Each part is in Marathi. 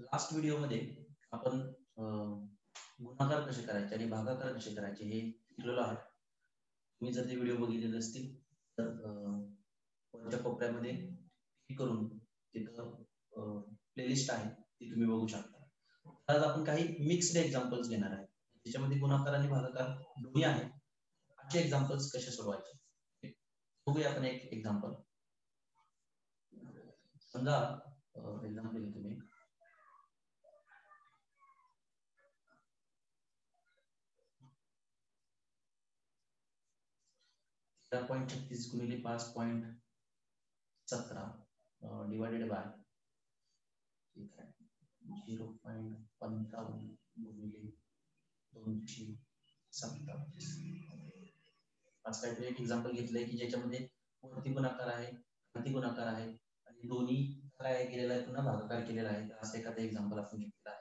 लास्ट व्हिडिओ मध्ये आपण गुणाकार कसे करायचे आणि भागाकार कसे करायचे हे शिकलेलो आहात. तुम्ही जर ते व्हिडिओ बघितले असतील तर वरच्या कोपऱ्यामध्ये क्लिक करून तिथं प्लेलिस्ट आहे ती तुम्ही बघू शकता. आज आपण काही मिक्स्ड एक्झाम्पल्स घेणार आहे, त्याच्यामध्ये गुणाकार आणि भागाकार दोन्ही आहेत. असे एक्झाम्पल्स कसे सोडवायचे बघूया आपण. एक एक्झाम्पल समजा, एक्झाम्पल तुम्ही 13.36 गुणिले 5.17 डिवाइडेड बाय 0.55 गुणिले 227. आज काहीतरी एक एक्झाम्पल घेतलंय की ज्याच्यामध्ये वरती गुणाकार आहे, खालती गुणाकार आहे आणि दोन्ही काय केलेला आहे, पुन्हा भागाकार केलेला आहे. असं एखादं एक्झाम्पल आपण घेतलेलं आहे.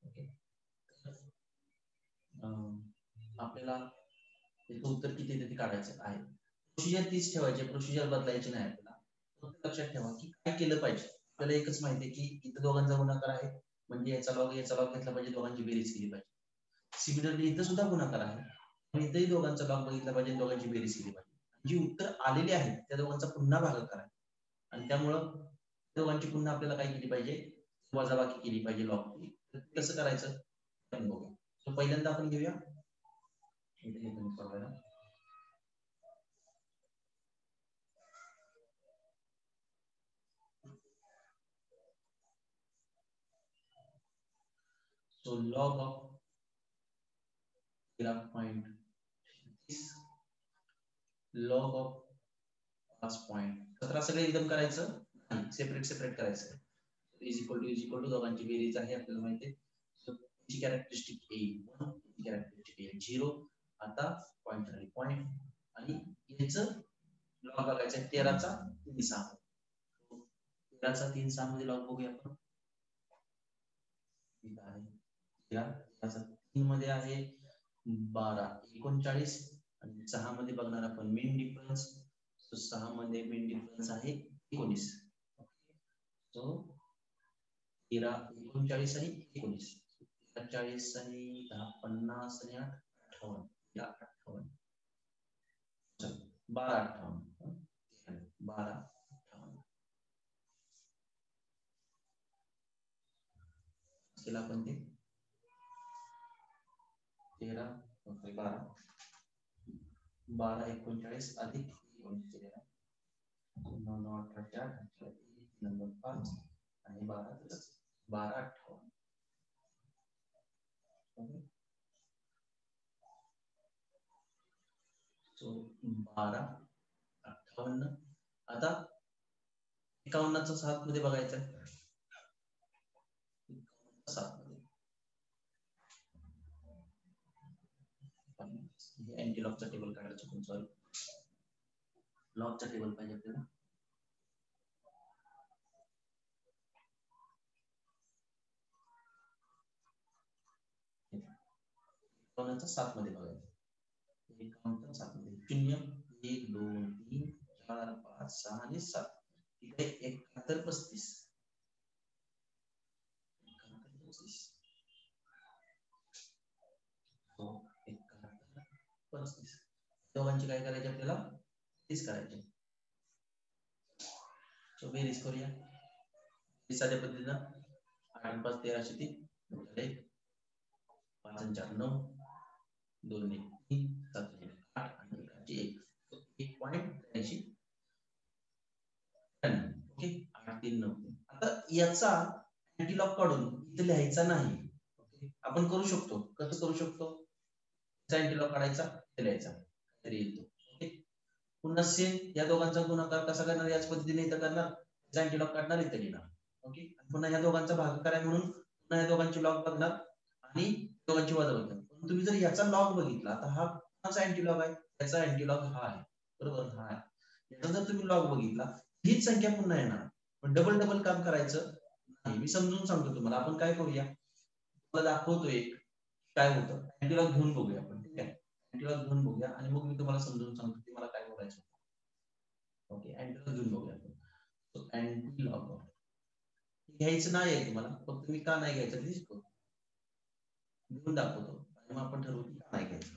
ओके, आपल्याला त्याचं उत्तर किती येते ते काढायचं आहे. प्रोसिजर तीच ठेवायची, प्रोसिजर बदलायची नाही. आपल्याला फक्त लक्षात ठेवा की काय केलं पाहिजे. आपल्याला एकच माहिती आहे की इथं दोघांचा गुणाकार आहे म्हणजे याचा लॉग घेतला पाहिजे, दोघांची बेरीज केली पाहिजे. सिमिलरली इथं सुद्धा गुणाकार आहे आणि इथंही दोघांचा लॉग बघितला पाहिजे, दोघांची बेरीज केली पाहिजे. जी उत्तर आलेली आहेत त्या दोघांचा पुन्हा भागाकार आहे आणि त्यामुळं दोघांची पुन्हा आपल्याला काय केली पाहिजे, वजाबाकी केली पाहिजे लॉग. कसं करायचं आपण बघूया. तर पहिल्यांदा आपण घेऊया so log of 13.36 log of 5.17 सगळे एकदम करायचं नाही, सेपरेट करायचं. इज इक्वल टू दोघांची बेरीज आहे आपल्याला माहिती आहे. ची कॅरेक्टरिस्टिक a1, कॅरेक्टरिस्टिक a0. आता पॉइंट झाली पॉइंट आणि याचं लॉग बघायचं 13चा 3/6. 13चा 3/6 मध्ये लॉग बघूया आपण. 3 मध्ये आहे 12, 39 आणि 6 मध्ये बघणार आपण मेन डिफरन्स. 6 मध्ये मेन डिफरन्स आहे 19. सो 13, 39 आणि 19. 40 आणि 10, 50 आणि 8, 58. 58 12, 58 12, 58 केला आपण ते 13 12 12 39 अधिक 19 केलेला 9 18 नंबर 5 आणि 12 12 58. सो 12 58. आता 51चा 7 मध्ये बघायचं आहे. 7 मध्ये अँटी लॉगचा टेबल काढायचं. पण सॉरी, लॉगचा टेबल पाहिजे आपल्याला. एकावन्नचा 7 मध्ये बघायचं. 51चा 7 मध्ये 0 1 2 3 4 5 6 आणि 7. इथे 71 35. हो 71 35. दोघांची काय करायचे आपल्याला, बेरीज करायची. सो बेरीज करूया साध्या पद्धतीनं. 8 5 13 3 5 आणि 4 9 2 1 3 7 8 आणि 1 1.83. ओके 8 3 9. आता याचा अँटीलॉग काढून इथे लिहायचा नाही. ओके, आपण करू शकतो. कसं करू शकतो, अँटीलॉग काढायचा लिहायचा तरी येतो. ओके, पुन्हा सेम या दोघांचा गुणाकार कसा करणार, याच पद्धतीने इथं करणार, अँटीलॉग काढणार इथे लिहिणार. ओके, पुन्हा या दोघांचा भागाकार आहे म्हणून पुन्हा या दोघांची लॉग बघणार आणि दोघांची वजा बघणार. पण तुम्ही जर याचा लॉग बघितला तर हा कोणाचा अँटीलॉग आहे, याचा अँटीलॉग हा आहे, बरोबर. हा आहे. याचा जर तुम्ही लॉग बघितला हीच संख्या पुन्हा येणार, पण डबल काम करायचं नाही. मी समजून सांगतो तुम्हाला. आपण काय करूया, तुम्हाला दाखवतो एक काय होतं. अँटीलॉग घेऊन बघूया आपण. ठीक आहे, अँटीलॉग घेऊन बघूया आणि मग मी तुम्हाला समजून सांगतो की मला काय बोलायचं. ओके, अँटीलॉग घेऊन बघूया आपण. सो अँटीलॉग घ्यायचं नाही आहे तुम्हाला, फक्त मी का नाही घ्यायचं ते शिकवतो, घेऊन दाखवतो आणि मग आपण ठरवू की का नाही घ्यायचं.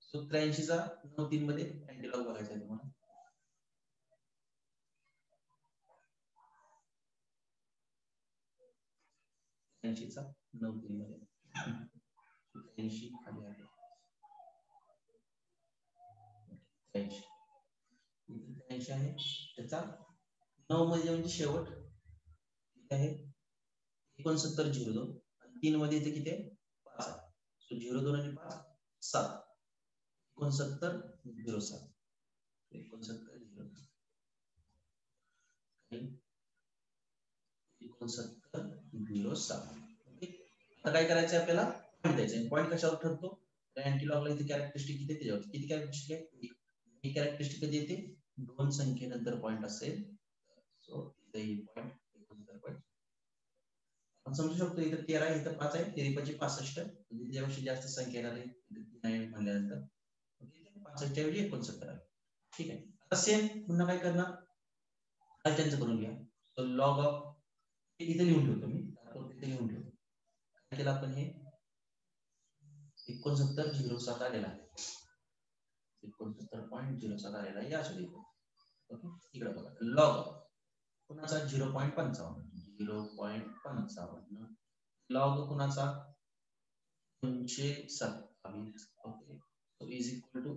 सो 83 चा 9-3 मध्ये अँटीलॉग बघायचा आहे तुम्हाला. 83 चा 9-3 मध्ये 83 खाली आहे 83 आहे, त्याचा 9 मध्ये म्हणजे शेवट किती आहे 6902 आणि 3 मध्ये इथे किती आहे 5 आहे. सो 02 आणि 5 7 6907 6907 6907. ओके, आता काय करायचं आपल्याला पॉईंट द्यायचे. पॉईंट कशावर ठरतो, अँटीलॉगला इथे कॅरेक्टरिस्टिक किती त्याच्यावर किती कॅरेक्टरिस्टिक आहे, एक कॅरेक्टरिस्टिक कधी येते दोन संख्येनंतर पॉईंट असेल. सो इथे पॉईंट 6900 आपण समजू शकतो, इथे 13 आहे, इथे 5 आहे, 13 × 5 = 65, म्हणजे त्याच्यापेक्षा जास्त संख्या येणार आहे म्हणल्यानंतर 65 ऐवजी 69 आहे. ठीक आहे, आता सेम पुन्हा काय करणार त्यांचं करून घ्या. सो लॉग ऑफ इथे लिहून ठेवतो मी, इथे लिहून ठेवतो. काय केलं आपण, हे 6907 आलेला आहे, 69.07 आलेला आहे, या असू दे. ओके, इकडे बघा लॉग कुणाचा 0.55 0.55 लॉग कुणाचा 227. Okay, so is equal to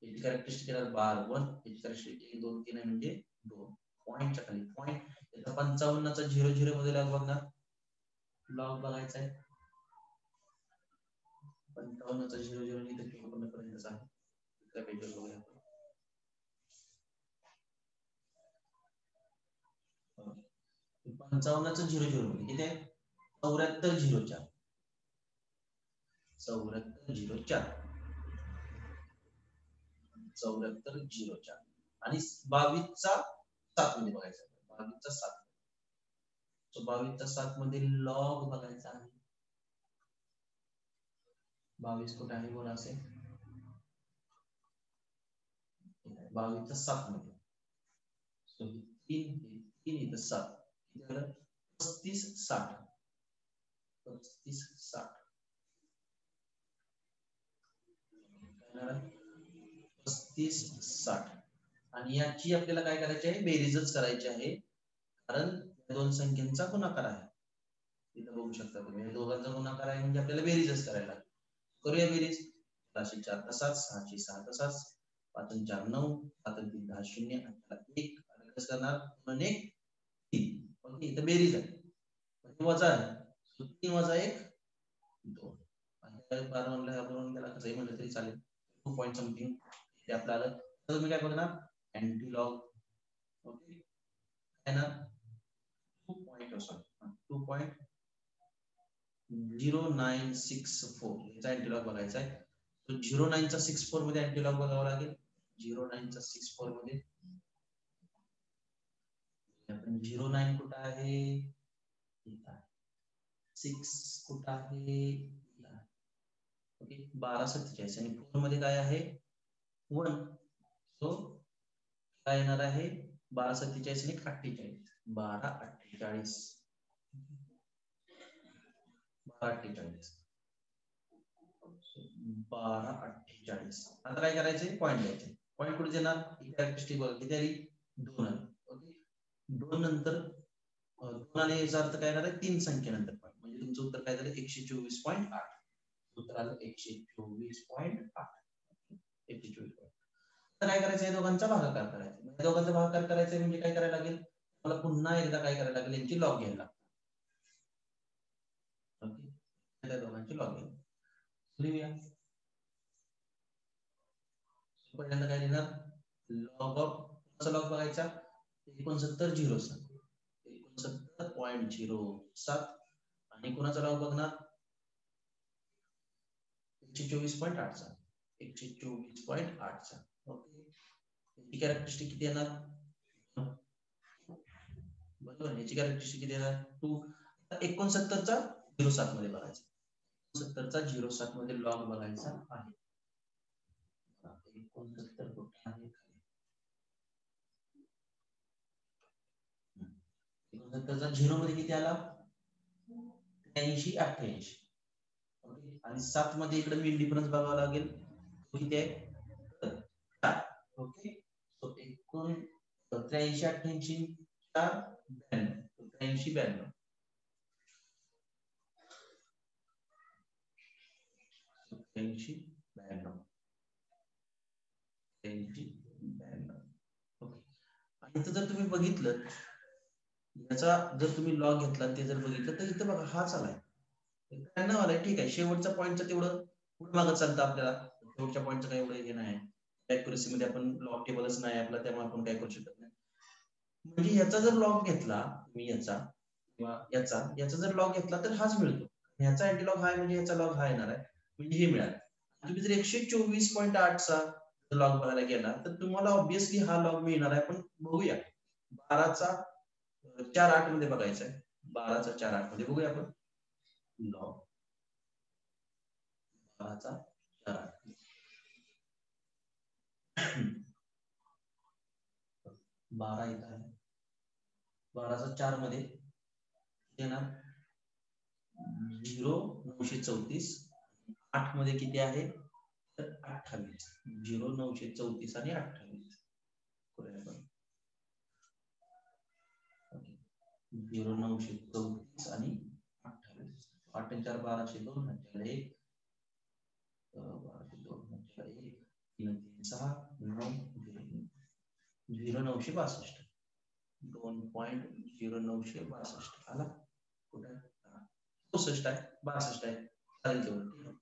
याची कॅरेक्टरिस्टिक येणार बार 1, याची कॅरेक्टरिस्टिक 1 2 3 आहे म्हणजे 2 पॉइंटच्या खाली पॉइंट. याचा 55 चा 00 मध्ये लॉग बघणार, लॉग बघायचा आहे 55 चा 00 इथे पूर्ण पर्यंतच आहे. इकडे पेजवर बघूया 55 चा 00 मध्ये किती आहे 7404 7404 7404 आणि 22 चा 7 मध्ये बघायचं, 22 चा 7. सो 22 चा 7 मध्ये लॉग बघायचा आहे, 22 कुठे आहे बोला असेल 22 चा 7 मध्ये. सो 3 इथं 7 किती झालं 3560 3560 3560 आणि याची आपल्याला काय करायची आहे बेरीजच करायची आहे, कारण दोन संख्यांचा गुणाकार आहे. इथं बघू शकता तुम्ही दोघांचा गुणाकार आहे म्हणजे आपल्याला बेरीजच करायला लागेल. करूया बेरीज, 4 तसाच 6 6 तसाच 5 4 9 7 3 10 0 1 कसं करणार 1 3. ओके, इथं बेरीज आहे वजा आहे, 3 वजा 1 2 आणि 12 म्हणलं आपण त्याला कसंही म्हणलं तरी चालेल 2 पॉईंट समथिंग ते आपल्याला. तर तुम्ही काय बघणार अँटीलॉग. ओके, आहे ना 2.0964 याचा अँटीलॉग बघायचा आहे. तो 09 चा 64 मध्ये अँटीलॉग बघावा लागेल. 09 चा 64 मध्ये आपण 09 कुठं आहे 6 कुठं आहे. ओके, 1247 आणि 4 मध्ये काय आहे 1. सो काय येणार आहे 1247 आणि 48 1248 1248. आता काय करायचे पॉईंट द्यायचे. पॉईंट कुठे देणार कॅरेक्टरिस्टिक बघा किती आली 2 आली. ओके, 2 नंतर 2 आणि याचा अर्थ काय येणार आहे 3 संख्येनंतर पॉईंट म्हणजे तुमचं उत्तर काय झालं 124.8. उत्तर आलं 124.8 124. तर काय करायचं आहे दोघांचा भागाकार करायचा. दोघांचा भागाकार करायचा म्हणजे काय करायला लागेल मला पुन्हा एकदा काय करायला लागेल यांची लॉग घ्यायला लागेल. ओके, त्या दोघांची लॉग घ्यायला लिहूया. पहिल्यांदा काय लिहिणार लॉग ऑफ कसा लॉग बघायचा 6907 69.07 आणि कोणाचा लॉग बघणार 124.8 चा 124.8 चा. ओके, याची कॅरेक्टरिस्टिक किती येणार बरोबर, याची कॅरेक्टरिस्टिक किती येणार 2. 69 चा 07 मध्ये बघायचा, 69 चा 07 मध्ये लॉग बघायचा आहे. 69 कुठे आहे त्याचा 0 मध्ये किती आला 83 88 ओके आणि 7 मध्ये इकडे मीन डिफरन्स बघावा लागेल किती आहे 4 ओके सो एकूण 83 88 4 82 82 82 ओके आणि इथं जर तुम्ही बघितलं याचा जर तुम्ही लॉग घेतला ते जर बघितलं तर इथं बघा हाच आलाय 93 आलाय ठीक आहे शेवटच्या पॉईंटचं तेवढं पुढे मागत चालतं आपल्याला शेवटच्या पॉईंटचं काही एवढं हे नाही ऍक्युरेसी मध्ये आपण लॉग टेबलच नाही आपला त्यामुळे आपण काय करू शकत नाही म्हणजे याचा जर लॉग घेतला तुम्ही याचा किंवा याचा जर लॉग घेतला तर हाच मिळतो ह्याचा अँटीलॉग हाय म्हणजे याचा लॉग हा येणार आहे म्हणजे हे मिळालं तुम्ही जर 124.8 चा लॉग बघायला गेला तर तुम्हाला ऑब्विसली हा लॉग मिळणार आहे पण बघूया 12चा 4.8 मध्ये बघायचा आहे 12चा 4.8 मध्ये बघूया आपण लॉग 12चा 4.8 12 इथं आहे 12चा 4 मध्ये येणार 0 934 8 मध्ये किती आहे तर 28 0 934 आणि 28 0 934 आणि 28 8 आणि 4 1202 म्हणजे 1 1202 म्हणजे 1 3 6 9 0 962 2.0962 आला कुठे 64 आहे 62 आहे चालेल तेवढं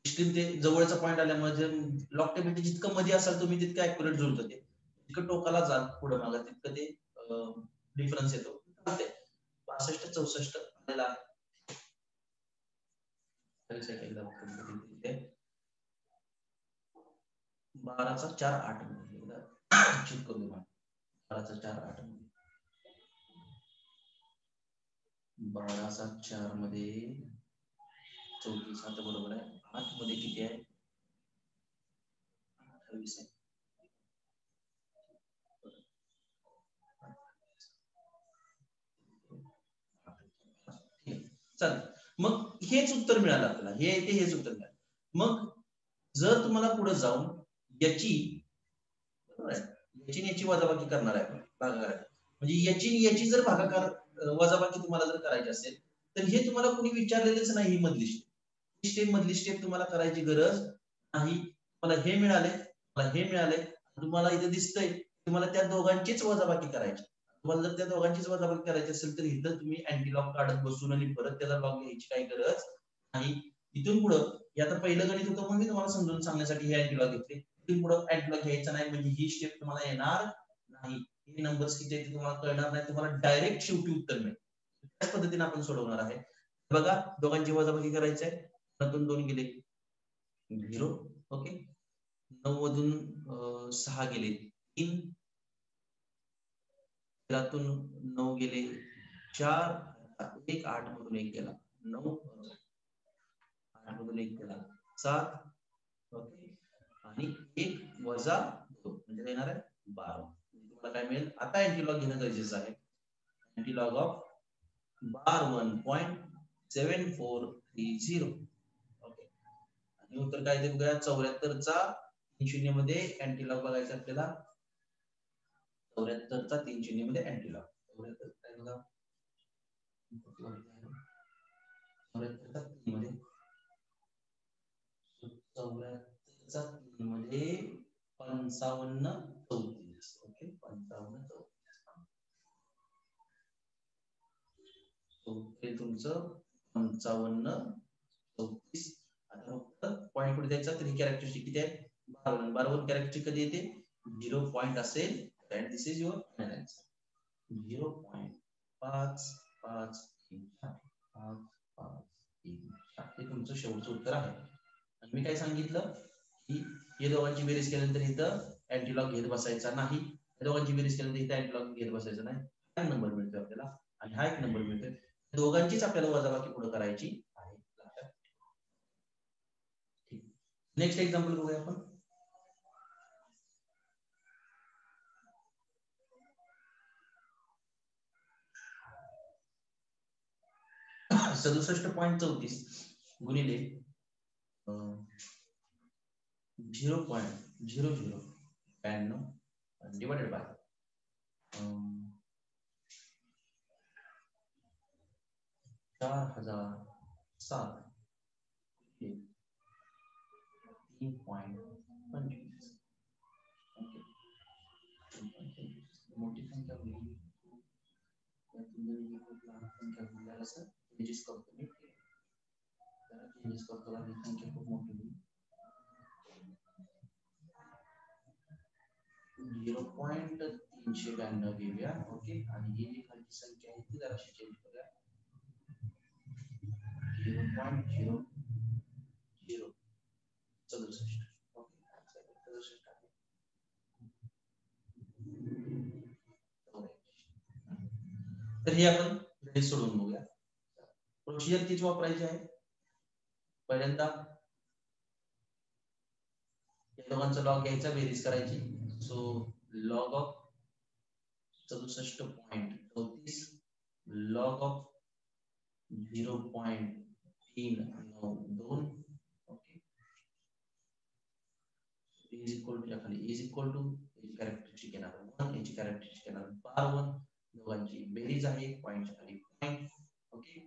एक्स्ट्रीम ते जवळचा पॉईंट आल्यामुळे लॉक टेबिलिटी जितकं मध्ये असाल तुम्ही तितकं ऍक्युरेट जुळतं ते जितकं टोकाला जाल पुढे मागे तितकं ते डिफरन्स येतो 62 64 आलेला 12चा 4.8 मध्ये चेक करू 12चा 4.8 मध्ये 12चा 4 मध्ये 34 आता बरोबर आहे 8 मध्ये किती आहे 28 आहे चालेल मग हेच उत्तर मिळालं आपल्याला हेच उत्तर मिळालं मग जर तुम्हाला पुढे जाऊन याची बरोबर आहे याची वजाबाकी करणार आहे आपण भागाकार म्हणजे याची जर भागाकार वजाबाकी तुम्हाला जर करायची असेल तर हे तुम्हाला कोणी विचारलेलंच नाही ही मधली स्टेप तुम्हाला करायची गरज नाही मला हे मिळाले तुम्हाला इथे दिसतंय तुम्हाला त्या दोघांचीच वजाबाकी करायची तुम्हाला जर त्या दोघांचीच वजाबाकी करायची असेल तर इथं तुम्ही अँटीलॉग काढत बसून आणि परत त्याचा लॉग घ्यायची काही गरज नाही इथून पुढे हे आता पहिलं गणित होतं म्हणून मी तुम्हाला समजून सांगण्यासाठी हे अँटीलॉग घेतले इथून पुढे अँटीलॉग घ्यायचा नाही म्हणजे ही स्टेप तुम्हाला येणार नाही हे नंबर्स किती आहेत तुम्हाला कळणार नाही तुम्हाला डायरेक्ट शेवटी उत्तर मिळेल त्याच पद्धतीने आपण सोडवणार आहे बघा दोघांची वजाबाकी करायची आहे त्यातून 2 गेले 0 ओके 9 मधून 6 गेले 3 त्यातून 9 गेले 4 1 8 मधून 1 गेला 9 8 मधून 1 गेला 7 ओके आणि 1 वजा 2 म्हणजे येणार आहे 12 तुम्हाला काय मिळेल आता अँटीलॉग घेणं गरजेचं आहे अँटीलॉग ऑफ बार 1.7430 ओके आणि उत्तर काय ते बघा 74 चा 30 मध्ये अँटीलॉग बघायचा आपल्याला 74 चा 30 मध्ये अँटीलॉग 74 काय बघा 74 चा 3 मध्ये 74 चा 3 मध्ये 55 34 ओके 55 हे तुमचं 55 34 आता फक्त पॉईंट कुठे द्यायचा तर ही कॅरेक्टरिस्टिक किती आहे 12 कॅरेक्टरिस्टिक कधी येते 0 पॉईंट असेल and this is your final answer 0.5534 हे तुमचं शेवटचं उत्तर आहे आणि मी काय सांगितलं की हे दोघांची बेरीज केल्यानंतर इथं अँटीलॉग घेत बसायचा नाही या दोघांची बेरीज केल्यानंतर इथं अँटीलॉग घेत बसायचा नाही हा नंबर मिळतो आपल्याला आणि हा एक नंबर मिळतोय दोघांचीच आपल्याला वजाबाकी पुढे करायची आहे नेक्स्ट एक्झाम्पल बघूया आपण 67.34 गुणिले 0.0092 डिवाइडेड बाय 4007 3.25 मोठी संख्या होईल संख्या होईल असं चेंजेस करतो मी चेंजेस करतो आणि संख्या खूप मोठी होईल 0.392 घेऊया ओके आणि ही जी खालची संख्या आहे ती जराशी चेंज करूया 0.0067 ओके 67 तर हे आपण बेरीज सोडून बघूया प्रोसिजर तीच वापरायची आहे पहिल्यांदा या दोघांचा लॉग घ्यायचा बेरीज करायची so log of 67.34 log of 0.392 okay is equal to खाली इज इक्वल टू कॅरेक्टरिस्टिक येणार 1 याची कॅरेक्टरिस्टिक येणार बार 1 दोघांची बेरीज आहे पॉइंटच्या खाली पॉइंट ओके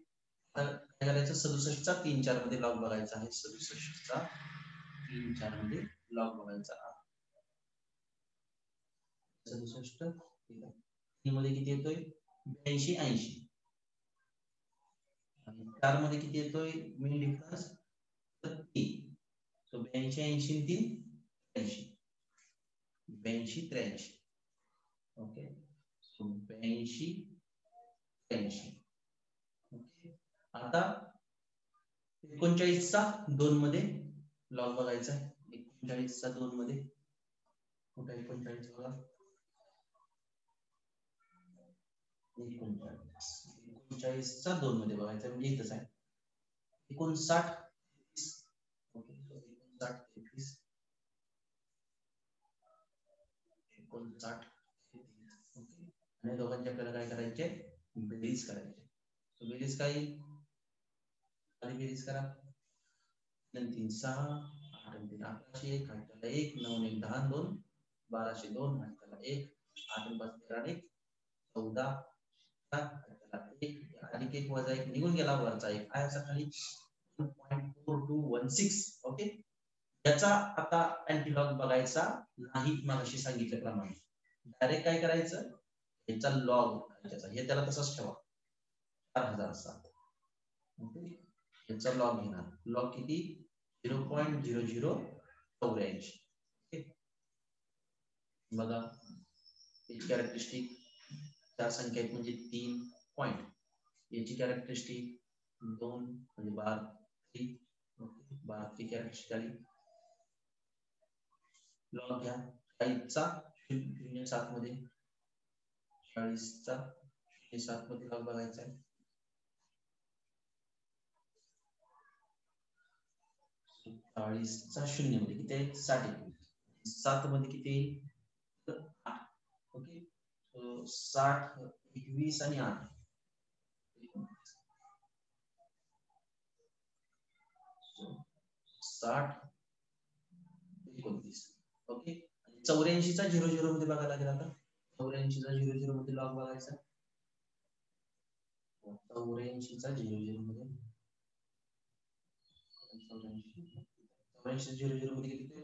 आता काय करायचं 67 चा 3 4 मध्ये लॉग बघायचा आहे 67 चा 3 4 मध्ये लॉग बघायचा आहे 67 3 मध्ये किती येतोय 82 80 आणि 4 मध्ये किती येतोय mean difference 3 so 82 80 3 83 82 83 okay so 82 83 okay आता 39 चा 2 मध्ये लॉग बघायचा आहे 39 चा 2 मध्ये कुठे 39 बघा 39 चा 2 मध्ये बघायचा म्हणजे इथंच आहे 59 ओके 59 33 59 ओके आणि दोघांच्या आपल्याला काय करायचे बेरीज करायचे सो बेरीज काय आणि बेरीज करा 3 3 6 8 3 11 1 8 1 9 1 10 2 12 2 8 1 8 5 13 1 14 1 अधिक 1 वजा 1 निघून गेला वरचा 1 आहे असा खाली 1.4216 ओके याचा आता अँटीलॉग बघायचा नाही मगाशी सांगितल्याप्रमाणे डायरेक्ट काय करायचं याचा लॉग याचा हे त्याला तसंच ठेवा 4007 ओके याचा लॉग घेणार लॉग किती 0.0084 ओके बघा कॅरेक्टरिस्टिक चार संख्या आहेत म्हणजे 3 पॉइंट याची कॅरेक्टरिस्टिक 2 म्हणजे 12 3 ओके 12 ची कॅरेक्टरिस्टिक आली लॉग घ्या 40 चा 07 मध्ये 40 चा 07 मध्ये लॉग बघायचा आहे 40 चा 0 मध्ये किती आहे 60 7 मध्ये किती 8 ओके सो 60 21 आणि 8 60 29 ओके 84 चा 00 मध्ये बघायला लागेल आता 84 चा 00 मध्ये लॉग बघायचा 84 चा 00 मध्ये 84 00 मध्ये किती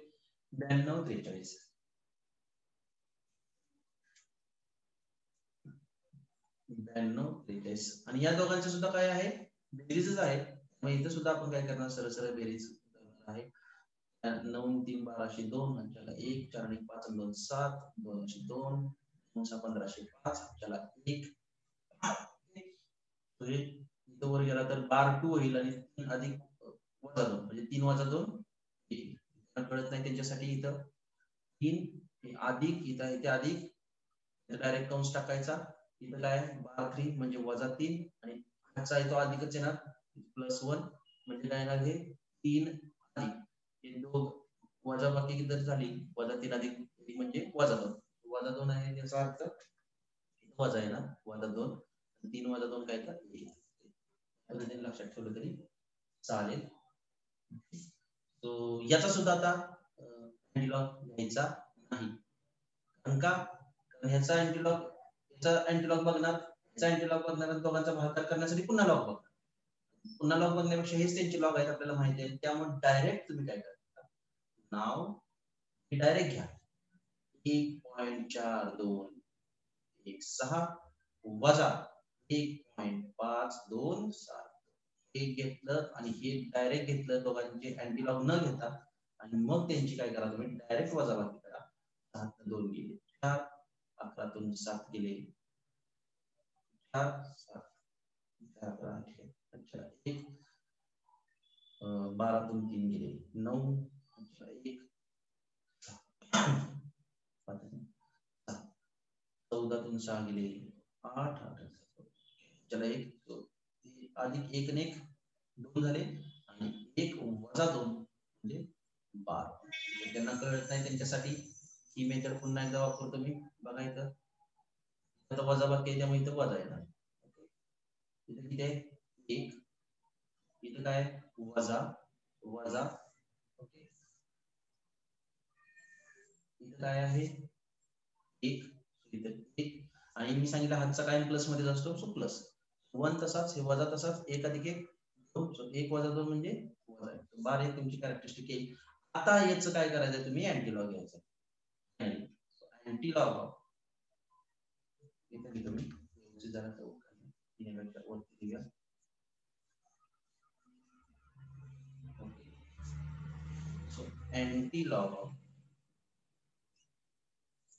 92 43 92 43 आणि या दोघांचं सुद्धा काय आहे बेरीजच आहे मग इथे सुद्धा आपण काय करणार सरळ सरळ बेरीज आहे 9 3 12 2 त्याला 1 4 1 5 2 7 2 2 9 15 5 त्याला 1 इथं वर गेला तर बार 2 होईल आणि 3 अधिक वजा 2 म्हणजे 3 वजा 2 1 कळत नाही त्यांच्यासाठी इथं 3 अधिक इथं इथे अधिक डायरेक्ट कंस टाकायचा इथं काय बार 3 म्हणजे वजा 3 आणि ह्याचा आहे तो अधिकच येणार प्लस 1 म्हणजे काय येणार हे 3 अधिक हे दोघ वजा बाकी किती झाली वजा 3 अधिक म्हणजे वजा 2 आहे याचा अर्थ वजा येणार वजा 2 3 वजा 2 काय तर पद्धतीने लक्षात ठेवलं तरी चालेल. तो याचा सुद्धा आता अँटीलॉग घ्यायचा नाही. कारण का? कारण ह्याचा अँटीलॉग बघणार, ह्याचा अँटीलॉग बघणार आणि दोघांचा भागाकार करण्यासाठी पुन्हा लॉग बघणार. पुन्हा लॉग बघण्यापेक्षा हेच त्यांचे लॉग आहेत आपल्याला माहिती आहे. त्यामुळे डायरेक्ट तुम्ही काय करता, नाव डायरेक्ट घ्या 1.4216 वजा 1.527 हे घेतलं आणि हे डायरेक्ट घेतलं, दोघांचे अँटीलॉग न घेता, आणि मग त्यांची काय करा तुम्ही डायरेक्ट वजाबाकी करा. 7 2 गेले 4, 11 तून 7 गेले 4 7 4 अच्छा 1, 12 तून 3 गेले 9 अच्छा 1 14 तून 6 गेले 8 चला 1 अधिक 1 आणि 1 2 झाले आणि 1 वजा 2 म्हणजे 12. त्यांना कळत नाही त्यांच्यासाठी ही मेथड पुन्हा एकदा वापरतो मी. बघा इथं आता वजाबाकी आहे त्यामुळे इथं वजा येणार. इथं किती आहे 1, इथं काय वजा वजा, ओके इथं काय आहे 1, इथं 1 आणि मी सांगितलं हातचा कायम प्लस मध्ये असतो, सो प्लस 1 तसाच, हे वजा तसाच, 1 अधिक 1 2, सो 1 वजा 2 म्हणजे वजा 1. 12 तुमची कॅरेक्टरिस्टिक येईल. आता याचं काय करायचं तुम्ही अँटीलॉग घ्यायचं. अँटीलॉग इथे तुम्ही जरा वरती घ्या. अँटीलॉग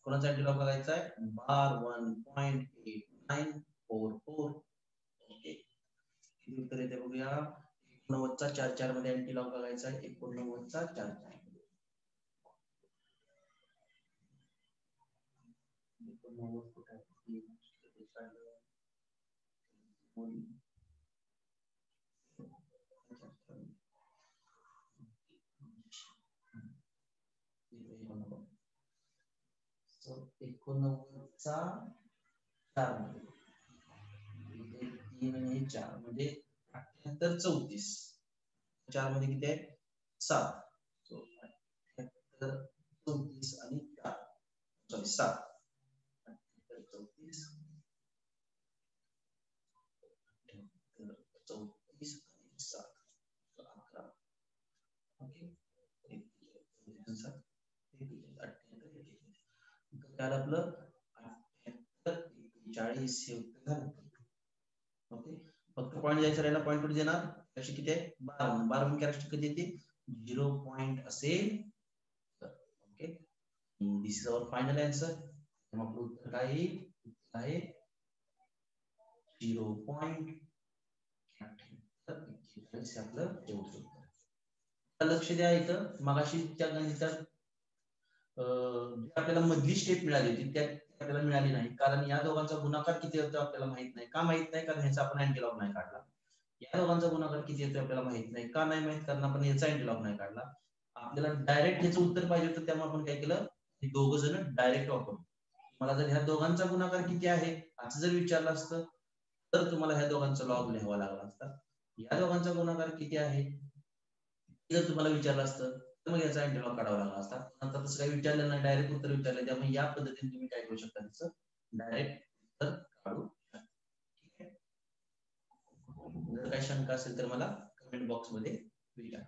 कोणाचा अँटीलॉग बघायचा आहे, बार 1.8944. ओके किती उत्तर येते बघूया. 89 चा 4 4 मध्ये अँटीलॉग बघायचा आहे. 89 चा 4 4 89 चा 4 मध्ये 3 आणि 4 म्हणजे 78 34. 4 मध्ये किती आहे 7, 78 34 आणि 4 सॉरी 7 34 34 आणि 7 11. ओके त्याला आपलं 40 हे उत्तर झालं. ओके फक्त पॉईंट द्यायचा राहिला, पॉईंट कुठे देणार, कॅरेक्टरिस्टिक किती आहे 12. 12 कॅरेक्टरिस्टिक कधी येते 0 पॉईंट असेल तर. Okay this is our final answer. मग आपलं उत्तर काय आहे 0.48 आपलं उत्तर. लक्ष द्या इथं मगाशी त्या गणितात आपल्याला मधली स्टेप मिळाली होती त्या आपल्याला मिळाली नाही, कारण या दोघांचा गुणाकार किती होतो आपल्याला माहित नाही. का माहित नाही, कारण ह्याचा आपण अँटीलॉग नाही काढला. या दोघांचा गुणाकार किती येतो आपल्याला माहित नाही. का नाही माहित, कारण आपण ह्याचा अँटीलॉग नाही काढला. आपल्याला डायरेक्ट ह्याचं उत्तर पाहिजे होतं, त्यामुळे आपण काय केलं, हे दोघं जण डायरेक्ट वापरलो. मला जर ह्या दोघांचा गुणाकार किती आहे असं जर विचारलं असतं तर तुम्हाला ह्या दोघांचा लॉग लिहावा लागला असता. या दोघांचा गुणाकार किती आहे जर तुम्हाला विचारलं असतं तर मग याचा अँटीलॉग काढावा लागला असता. नंतर तसं काही विचारलं नाही, डायरेक्ट उत्तर विचारलं, त्यामुळे या पद्धतीने तुम्ही काय करू शकता, त्याचं डायरेक्ट उत्तर काढू शकता. ठीक आहे. जर काही शंका असेल तर मला कमेंट बॉक्स मध्ये विचारा.